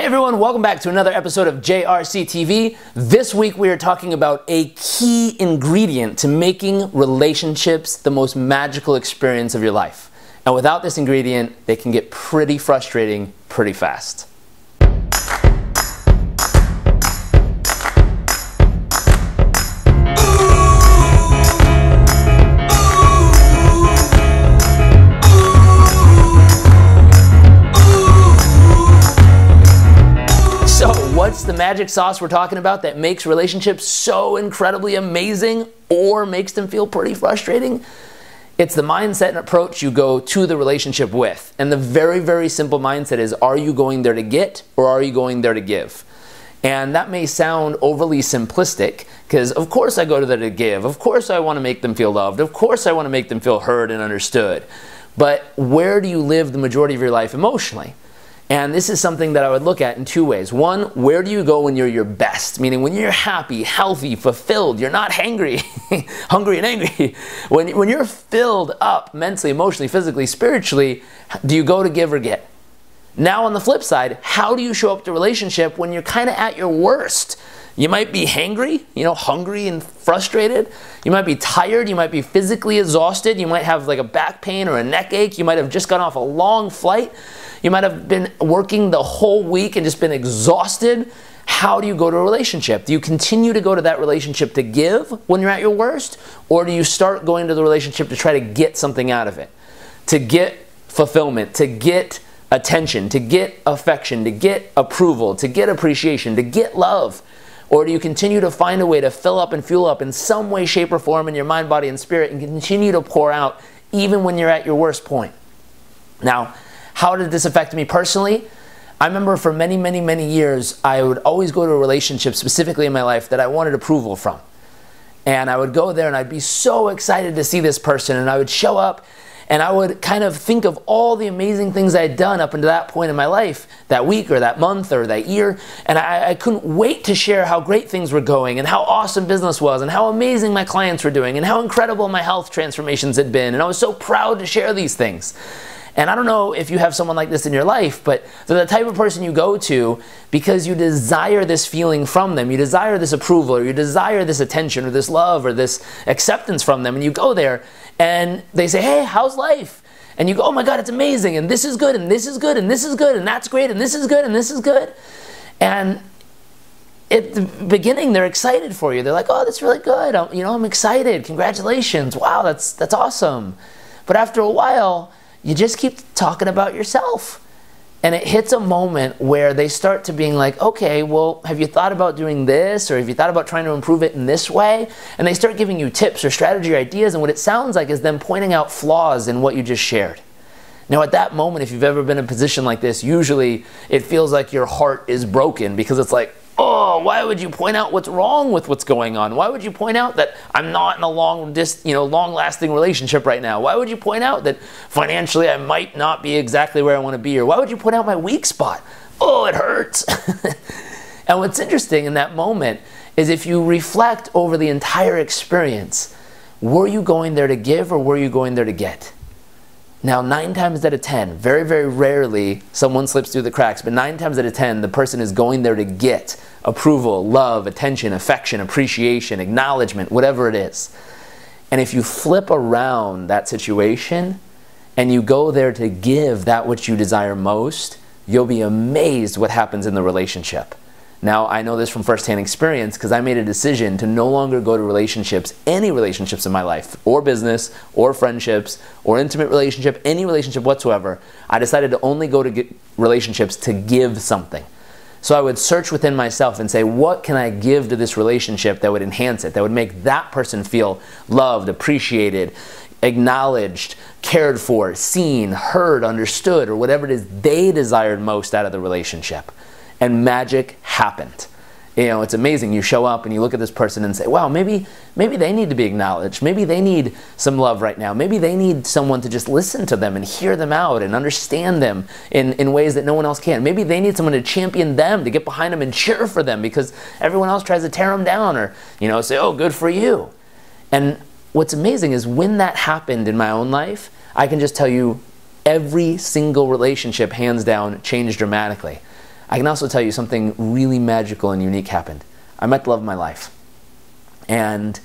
Hey everyone, welcome back to another episode of JRC TV. This week we are talking about a key ingredient to making relationships the most magical experience of your life. And without this ingredient, they can get pretty frustrating pretty fast. What's the magic sauce we're talking about that makes relationships so incredibly amazing or makes them feel pretty frustrating? It's the mindset and approach you go to the relationship with. And the very, very simple mindset is, are you going there to get or are you going there to give? And that may sound overly simplistic because of course I go to there to give. Of course I want to make them feel loved. Of course I want to make them feel heard and understood. But where do you live the majority of your life emotionally? And this is something that I would look at in two ways. One, where do you go when you're your best? Meaning when you're happy, healthy, fulfilled, you're not hangry, hungry and angry. When you're filled up mentally, emotionally, physically, spiritually, do you go to give or get? Now on the flip side, how do you show up to a relationship when you're kind of at your worst? You might be hangry, hungry and frustrated. You might be tired. You might be physically exhausted. You might have like a back pain or a neck ache. You might have just got off a long flight. You might have been working the whole week and just been exhausted. How do you go to a relationship? Do you continue to go to that relationship to give when you're at your worst? Or do you start going to the relationship to try to get something out of it? To get fulfillment, to get attention, to get affection, to get approval, to get appreciation, to get love? Or do you continue to find a way to fill up and fuel up in some way, shape, or form in your mind, body, and spirit and continue to pour out even when you're at your worst point? Now, how did this affect me personally? I remember for many, many, many years, I would always go to a relationship specifically in my life that I wanted approval from. And I would go there and I'd be so excited to see this person, and I would show up and I would kind of think of all the amazing things I had done up until that point in my life, that week or that month or that year, and I couldn't wait to share how great things were going and how awesome business was and how amazing my clients were doing and how incredible my health transformations had been, and I was so proud to share these things. And I don't know if you have someone like this in your life, but they're the type of person you go to because you desire this feeling from them. You desire this approval, or you desire this attention or this love or this acceptance from them. And you go there and they say, hey, how's life? And you go, oh my God, it's amazing. And this is good, and this is good, and this is good, and that's great, and this is good, and this is good. And at the beginning, they're excited for you. They're like, oh, that's really good. I'm excited. Congratulations. Wow, that's awesome. But after a while, you just keep talking about yourself. And it hits a moment where they start to being like, okay, well, have you thought about doing this? Or have you thought about trying to improve it in this way? And they start giving you tips or strategy or ideas. And what it sounds like is them pointing out flaws in what you just shared. Now at that moment, if you've ever been in a position like this, usually it feels like your heart is broken because it's like, oh, why would you point out what's wrong with what's going on? Why would you point out that I'm not in a long-lasting relationship right now? Why would you point out that financially I might not be exactly where I want to be? Or why would you point out my weak spot? Oh, it hurts. And what's interesting in that moment is if you reflect over the entire experience, were you going there to give or were you going there to get? Now, 9 times out of 10, very, very rarely someone slips through the cracks, but 9 times out of 10, the person is going there to get approval, love, attention, affection, appreciation, acknowledgement, whatever it is. And if you flip around that situation and you go there to give that which you desire most, you'll be amazed what happens in the relationship. Now, I know this from firsthand experience because I made a decision to no longer go to relationships, any relationships in my life, or business, or friendships, or intimate relationship, any relationship whatsoever. I decided to only go to relationships to give something. So I would search within myself and say, what can I give to this relationship that would enhance it, that would make that person feel loved, appreciated, acknowledged, cared for, seen, heard, understood, or whatever it is they desired most out of the relationship. And magic happened. It's amazing. You show up and you look at this person and say, wow, maybe they need to be acknowledged. Maybe they need some love right now. Maybe they need someone to just listen to them and hear them out and understand them in ways that no one else can. Maybe they need someone to champion them, to get behind them and cheer for them because everyone else tries to tear them down or, say, oh, good for you. And what's amazing is when that happened in my own life, I can just tell you every single relationship, hands down, changed dramatically. I can also tell you something really magical and unique happened. I met the love of my life. And,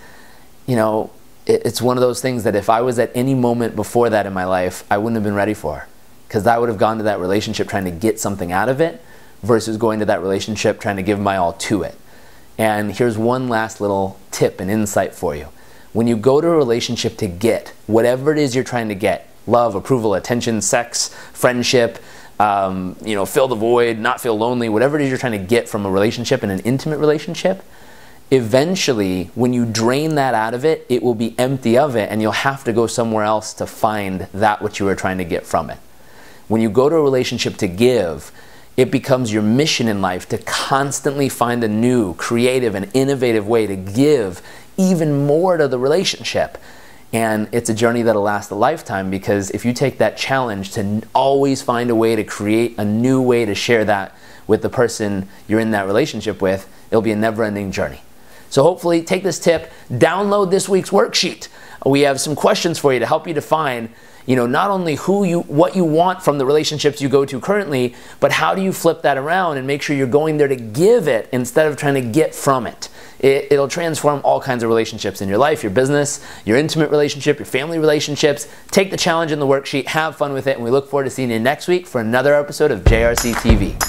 you know, it's one of those things that if I was at any moment before that in my life, I wouldn't have been ready for. Because I would have gone to that relationship trying to get something out of it versus going to that relationship trying to give my all to it. And here's one last little tip and insight for you. When you go to a relationship to get whatever it is you're trying to get, love, approval, attention, sex, friendship, you know, fill the void, not feel lonely, whatever it is you're trying to get from a relationship, in an intimate relationship, eventually, when you drain that out of it, it will be empty of it, and you'll have to go somewhere else to find that which you were trying to get from it. When you go to a relationship to give, it becomes your mission in life to constantly find a new, creative, and innovative way to give even more to the relationship. And it's a journey that'll last a lifetime, because if you take that challenge to always find a way to create a new way to share that with the person you're in that relationship with, it'll be a never-ending journey. So hopefully take this tip, download this week's worksheet. We have some questions for you to help you define, you know, not only what you want from the relationships you go to currently, but how do you flip that around and make sure you're going there to give it instead of trying to get from it. It'll transform all kinds of relationships in your life, your business, your intimate relationship, your family relationships. Take the challenge in the worksheet, have fun with it, and we look forward to seeing you next week for another episode of JRC TV.